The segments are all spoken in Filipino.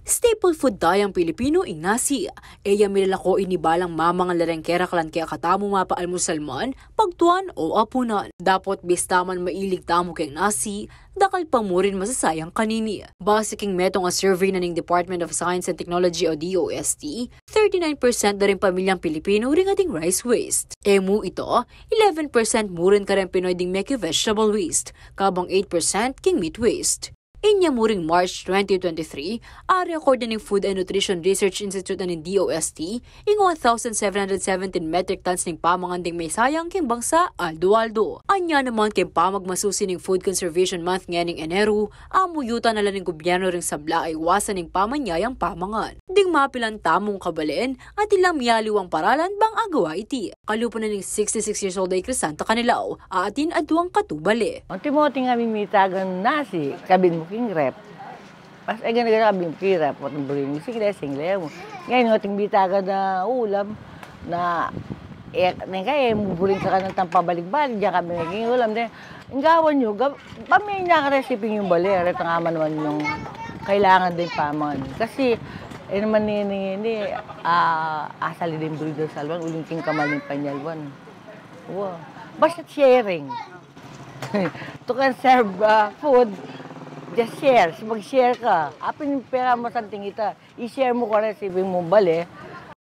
Staple food tayang Pilipino ing nasi. Eya milalako inibalang mamang larengkera klan kaya katamu mapaalmo salman, pagtuan o apunan. Dapat bistaman mailig tamo kay nasi, dakal pamurin masasayang kanini. Base king metong a survey na ning Department of Science and Technology o DOST, 39% na rin pamilyang Pilipino ring ating rice waste. Emu ito, 11% murin ka rin Pinoy ding meki vegetable waste, kabang 8% king meat waste. Inya muring March 2023, ari akord ng Food and Nutrition Research Institute ng DOST, ing 1,717 metric tons ng pamanganding may sayang king bangsa aldo-aldo. Anya naman king pamagmasusi ng Food Conservation Month ngayon Enero, amuyuta na lang ng gobyerno ring sabla ay iwasan ng pamanyayang pamangan. Ding mapilang tamong kabalin at ilang miyaliwang paralan bang agawa iti. Kalupo na ng 66 years old ay Crisanta Canilao, aatin aduang katubali. Ang timoti nga mimitagan nasi, kabin mo king rep. Pas ay gana-gana kabin mo king rep, at buling single mo. Ngayon nga ting bitagan na ulam, na kaya buling ka ng tampabalik-balik, diyan kami naging ulam. Ang gawan nyo, pamay niya ka recipe yung bali, at nga naman yung kailangan din paman. Kasi, naman ni asali din breeder salwan, uling king kamal ng panyalwan. Wow. Basta sharing. To conserve food, just share. Mag-share ka. Apin yung pera mo sa tingita, i-share mo ka recipe mo bali.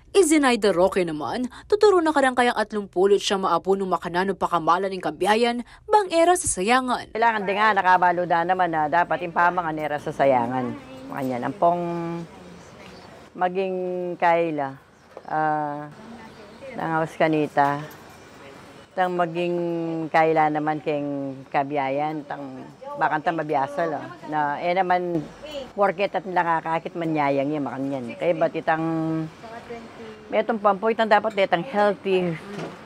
Izinayda Roque naman, tuturo na karang kayang 30 siya maapuno makanano pakamalan ng kabiyayan bang era sa sayangan. Kailangan din nga nakabaluda naman na dapat impamangan era sa sayangan. Kanyan, ang pong maging kaila ng house kanita. Tang maging kaila naman keng kabiyayan, tang bakanta mabiyasa la. Na naman porket at nakakakit manyayang yan makanyan. Kaya ba't itang metong pampoy tang dapat itang healthy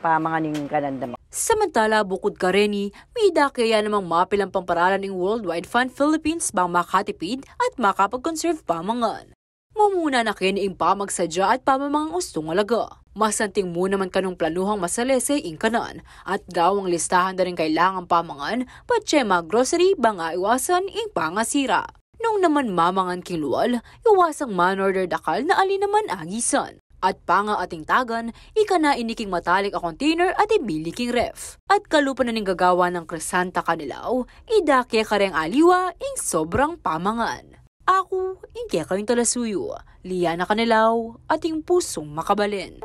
pamanganing kanandam. Samantala, bukod ka reni, may kaya namang mapilang pamparalan ng Worldwide Fund Philippines bang makatipid at makapag-conserve pamangan. Mumuna na kiniing pamagsadya at pamamangang ustong alaga. Masanting mo naman kanong planuhang masalese ing kanan at gawang listahan na rin kailangan pamangan patse grocery banga iwasan ing pangasira. Nung naman mamangan king luwal, iwasang man-order dakal na alin naman agisan. At panga ating tagan, ika na iniking matalik a container at ibili king ref. At kalupa na ning gagawa ng Crisanta Canilao, idake ka rin aliwa ing sobrang pamangan. Ako, ingke kayong talasuyo, Liana Canilao, ating pusong makabalin.